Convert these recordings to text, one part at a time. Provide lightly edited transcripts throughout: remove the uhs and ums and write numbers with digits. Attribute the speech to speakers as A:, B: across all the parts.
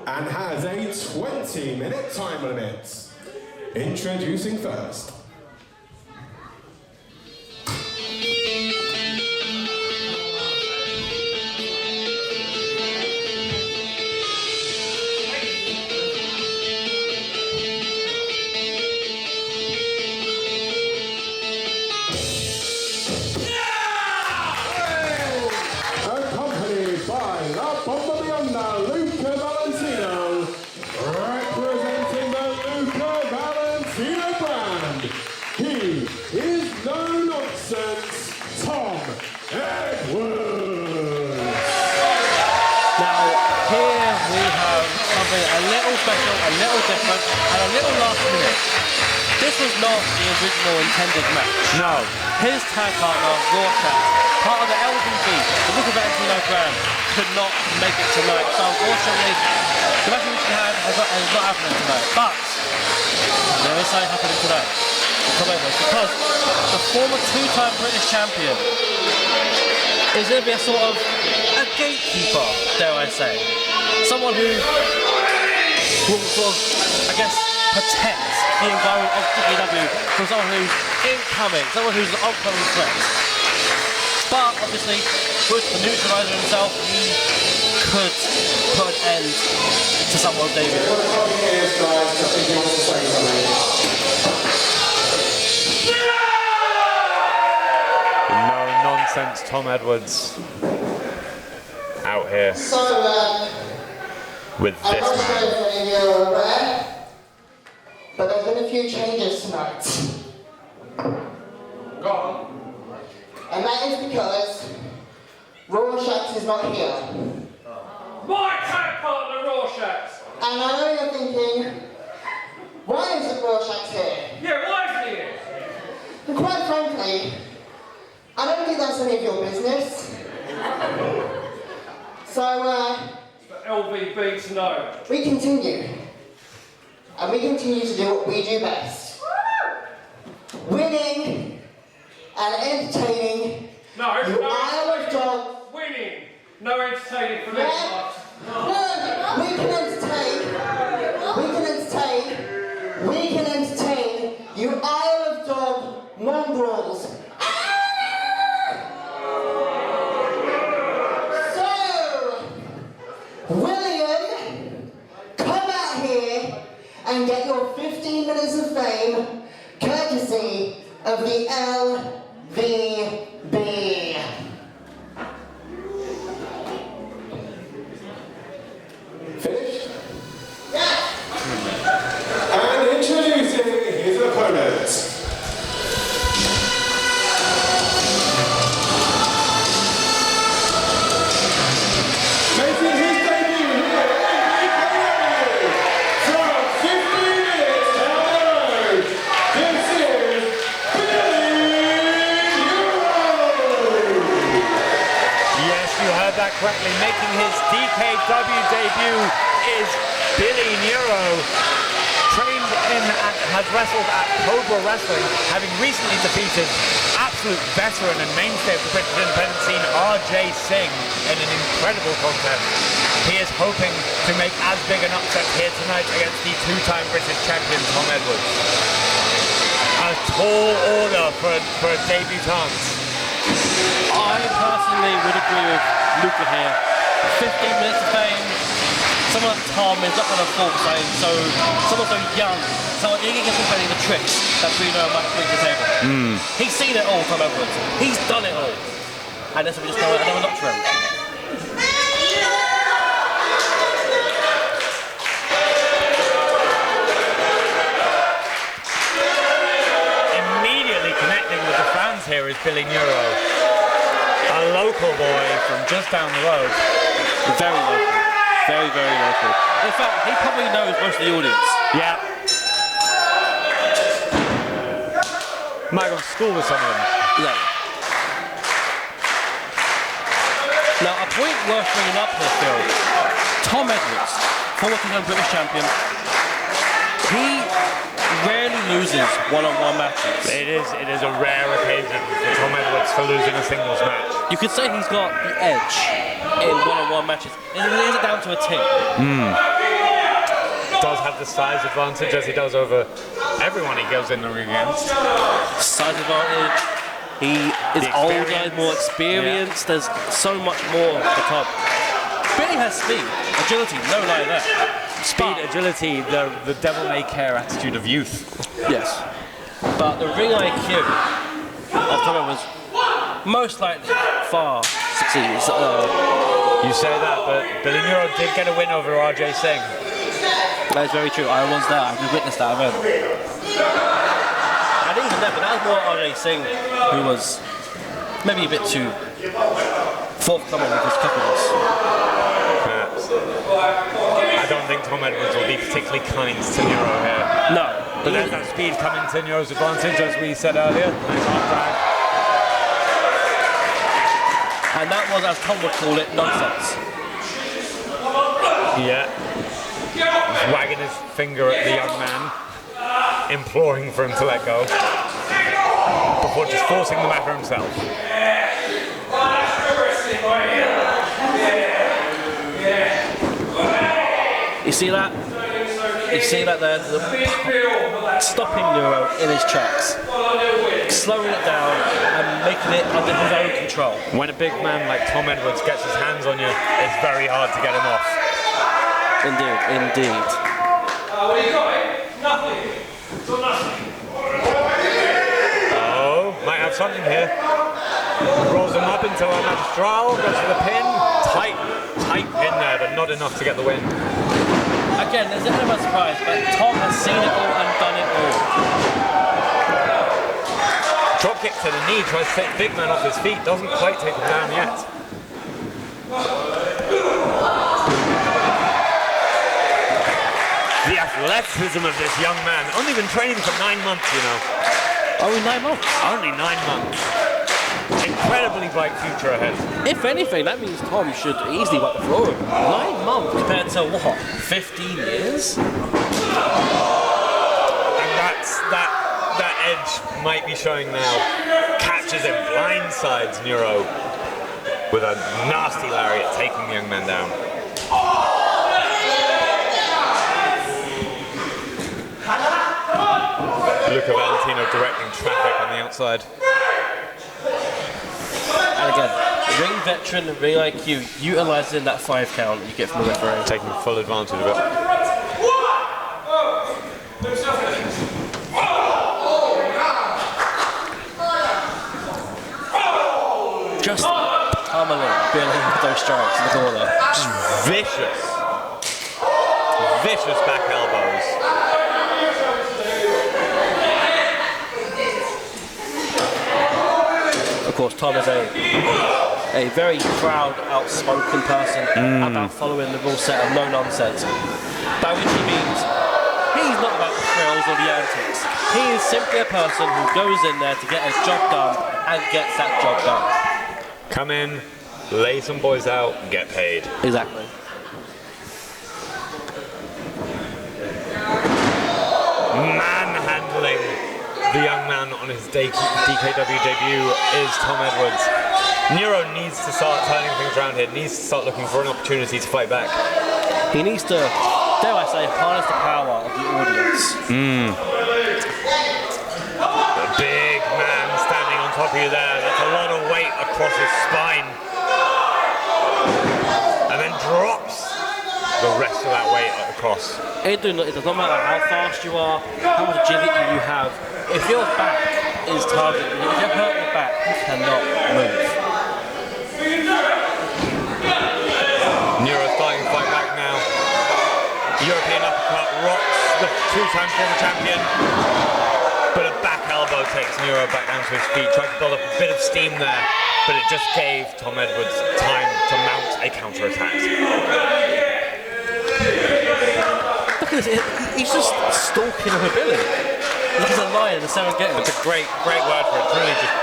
A: and has a 20-minute time limit. Introducing first.
B: A little different and a little last minute. This was not the original intended match.
C: No.
B: His tag partner, Rorschach, part of the LVB, the Look of Valentino brand, could not make it tonight. So unfortunately, the match we had is not happening tonight. But there is something happening tonight. Because the former two-time British champion is going to be a sort of a gatekeeper, dare I say. Someone who will sort of, I guess, protect the environment of DPW from someone who's incoming, someone who's an upcoming threat. But obviously, with the neutralizer himself, he could put an end to someone's debut.
C: No nonsense, Tom Edwards out here. With this man.
D: You're aware, but there's been a few changes tonight.
A: Go on.
D: And that is because Rorschach is not here.
E: My tag partner, Rorschach!
D: And I know you're thinking, why isn't Rorschach here?
E: Yeah, why is he here?
D: And quite frankly, I don't think that's any of your business. So,
E: LVB to know.
D: we continue. And we continue to do what we do best. Winning and entertaining.
E: No,
D: You Isle of Dog.
E: winning. No entertaining for this
D: Yeah.
E: one.
D: No, we can entertain. You Isle of Dog mongrels. So, William, come out here and get your 15 minutes of fame, courtesy of the LVB.
A: Finished?
D: Yeah.
A: And introducing his opponent. Making his debut here from 15 minutes down the road, this is Billy Neuro!
C: Yes, you heard that correctly. Making his DKW debut is Billy Neuro. Trained in and has wrestled at Cobra Wrestling, having recently defeated absolute veteran and mainstay of the British independent scene, RJ Singh, in an incredible contest. He is hoping to make as big an upset here tonight against the two-time British champion, Tom Edwards. A tall order for a debutant.
B: I personally would agree with Luca here. 15 minutes of fame. Someone like Tom is not going to fall behind, so someone so young, someone he gets defending the tricks that Bruno might bring to the table. He's seen it all, Tom Edwards. He's done it all. And this will just go another notch for him.
C: Immediately connecting with the fans here is Billy Neuro, a local boy from just down the road.
B: Very local. Very, very local. In fact, he probably knows most of the audience.
C: Yeah. Might go to school with some of them.
B: Yeah. Now, a point worth bringing up here, Phil. Tom Edwards, former two-time British champion, he rarely loses one-on-one matches.
C: It is a rare occasion for Tom Edwards for losing a singles match.
B: You could say he's got the edge in one-on-one matches. It is down to a T.
C: have the size advantage as he does over everyone he goes in the ring against.
B: Size advantage. He is older, more experienced. There's so much more at the top. Billy has speed, agility, no lie there.
C: Speed, agility, the devil-may-care attitude of youth.
B: Yes. But the ring IQ of Tom was most likely far succeeds.
C: You say that, but Billy Neuro did get a win over RJ Singh.
B: That is very true. I was there. I witnessed that event. And even then, but that was more RJ Singh, who was maybe a bit too forthcoming with his cockiness.
C: Perhaps. I don't think Tom Edwards will be particularly kind to Neuro here.
B: No.
C: But there's that speed coming to Neuro's advantage, as we said earlier. Nice arm drag.
B: And that was, as Tom would call it, nonsense.
C: Yeah. He's wagging his finger at the young man, imploring for him to let go, before just forcing the matter himself.
B: You see that? You see that there? Stopping Neuro in his tracks, slowing it down and making it under his own control.
C: When a big man like Tom Edwards gets his hands on you, it's very hard to get him off.
B: Indeed, indeed.
E: What do you got, eh? Nothing. Got nothing.
C: Oh, might have something here. Rolls him up into a magistral, goes for the pin. Tight pin there, but not enough to get the win.
B: Again, there's a bit of a surprise, but Tom has seen it all and done it all.
C: Drop kick to the knee, tries to take the big man off his feet, doesn't quite take him down yet. The athleticism of this young man, only been training for 9 months, you know.
B: Only 9 months?
C: Only 9 months. Incredibly bright future ahead.
B: If anything, that means Tom should easily wipe the floor. 9 months compared to what? 15 years?
C: And that edge might be showing now. Catches him, blindsides Neuro with a nasty lariat, taking the young man down. Luca Valentino directing traffic on the outside.
B: And again, ring veteran, ring IQ, utilising that 5 count you get from the referee.
C: Taking full advantage of it.
B: Just pummeling Billy with those strikes in the corner.
C: Just vicious back elbows.
B: Of course, Tom is a very proud, outspoken person about following the rule set of no nonsense. By which he means he's not about the thrills or the antics. He is simply a person who goes in there to get his job done and gets that job done.
C: Come in, lay some boys out, get paid.
B: Exactly.
C: Manhandling the young man on his DKW debut is Tom Edwards. Neuro needs to start turning things around here, needs to start looking for an opportunity to fight back.
B: He needs to, dare I say, harness the power of the audience.
C: A big man standing on top of you there, that's a lot of weight across his spine. And then drops the rest of that weight across.
B: It does not matter how fast you are, how much agility you have. If your back is targeted, if you hurt your back, you cannot move.
C: Neuro starting to fight back now. European uppercut rocks the 2-time former champion. But a back elbow takes Neuro back down to his feet. Tried to build up a bit of steam there, but it just gave Tom Edwards time to mount a counter-attack.
B: Look at this, he's just stalking a Billy. Like he's a lion in the Serengeti.
C: It's a great word for it. It's really just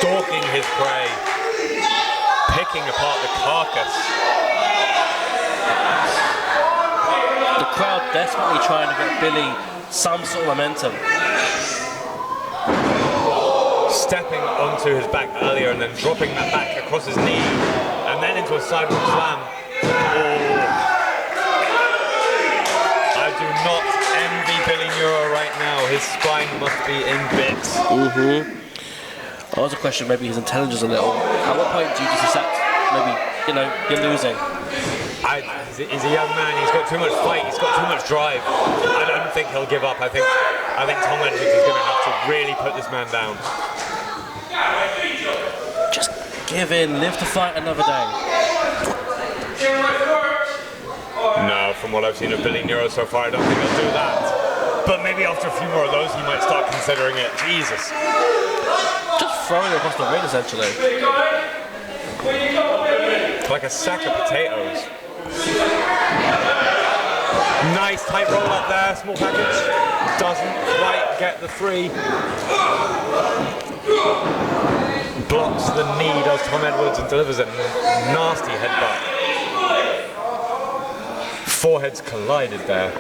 C: stalking his prey, picking apart the carcass.
B: The crowd desperately trying to get Billy some sort of momentum.
C: Stepping onto his back earlier and then dropping that back across his knee and then into a sidewalk slam. Oh. I do His spine must be in bits.
B: That was a question, maybe his intelligence a little. At what point do you just accept, maybe, you know, you're losing?
C: He's a young man, he's got too much fight, he's got too much drive. I don't think he'll give up. I think Tom Edwards is going to have to really put this man down.
B: Just give in, live to fight another day.
C: No, from what I've seen of Billy Neuro so far, I don't think he'll do that. But maybe after a few more of those, he might start considering it. Jesus.
B: Just throwing across the ring, essentially.
C: Like a sack of potatoes. Nice tight roll up there, small package. Doesn't quite get the 3. Blocks the knee, does Tom Edwards, and delivers a nasty headbutt. Foreheads collided there.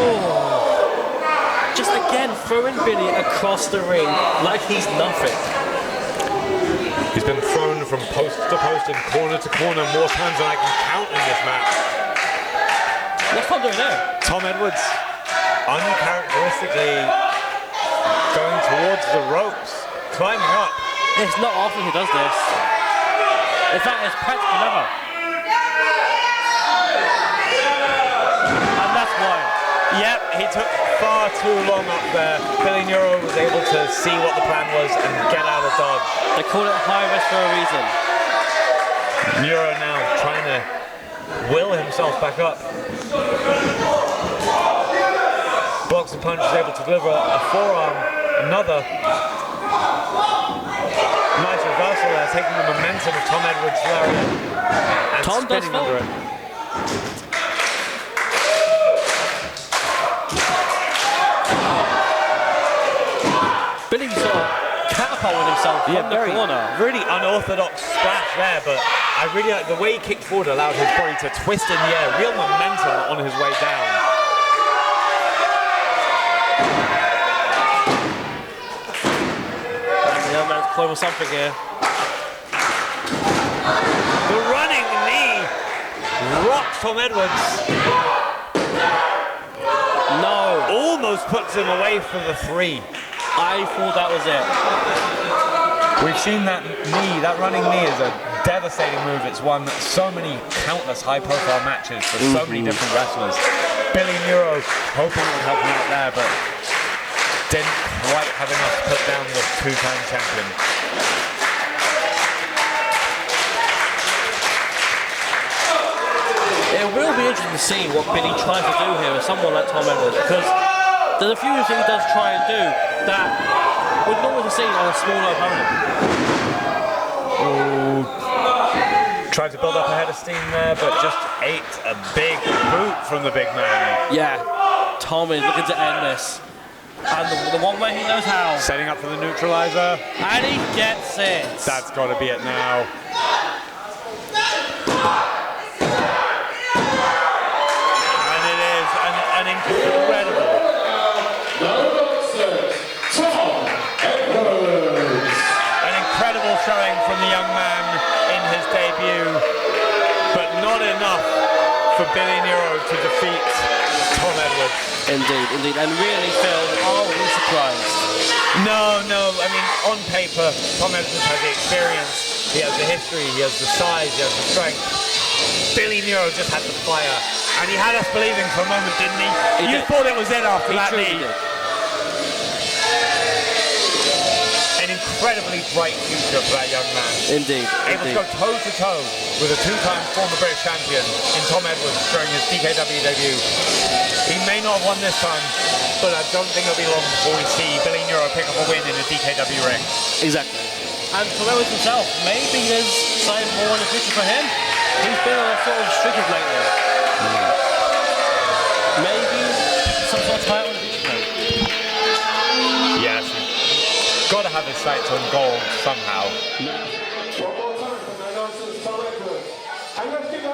B: Oh. Just again throwing Billy across the ring like he's nothing.
C: He's been thrown from post to post and corner to corner more times than I can count in this match.
B: What's Tom doing there?
C: Tom Edwards, uncharacteristically going towards the ropes, climbing up.
B: It's not often he does this. In fact, it's practically never. And that's why.
C: Yep, he took far too long up there. Billy Neuro was able to see what the plan was and get out of dodge.
B: They call it high risk for a reason.
C: Neuro now trying to will himself back up. Blocks the punch, is able to deliver a forearm, another. Nice reversal there, taking the momentum of Tom Edwards' lariat and
B: Tom does
C: spinning under it.
B: Billy sort of catapulted himself from the corner.
C: Really unorthodox splash there, but I really like the way he kicked forward, allowed his body to twist in the air. Real momentum on his way down.
B: The young man's playing with something here.
C: The running knee rocks Tom Edwards.
B: No.
C: Almost puts him away for the 3.
B: I thought that was it.
C: We've seen that knee, that running knee is a devastating move. It's won so many countless high-profile matches for so many different wrestlers. Billy Neuro hoping it would help him out there, but didn't quite have enough to put down the 2-time champion.
B: It will be interesting to see what Billy tries to do here with someone like Tom Edwards, because there's a few things he does try and do that would normally be seen on a smaller opponent.
C: Oh, tried to build up a head of steam there, but just ate a big boot from the big man.
B: Yeah, Tom is looking to end this. And the one way he knows how.
C: Setting up for the neutralizer.
B: And he gets it.
C: That's got to be it now. And it is an incredible. An incredible showing from the young man in his debut, but not enough for Billy Neuro to defeat Tom Edwards.
B: Indeed. And really, Phil, are we surprised?
C: No. I mean, on paper, Tom Edwards has the experience, he has the history, he has the size, he has the strength. Billy Neuro just had the fire, and he had us believing for a moment, didn't he? You thought it was it after that knee. An incredibly bright future for that young man.
B: Indeed.
C: Able to go toe-to-toe with a 2-time former British champion in Tom Edwards during his DKW debut. He may not have won this time, but I don't think it'll be long before we see Billy Neuro pick up a win in a DKW ring.
B: Exactly. And Tom Edwards himself, maybe there's something more in the future for him. He's been on a sort of streak lately. Maybe some sort of title in the future.
C: Yes, got to have his sights on gold somehow.
A: One more time for my nonsense Tom Edwards. And let's give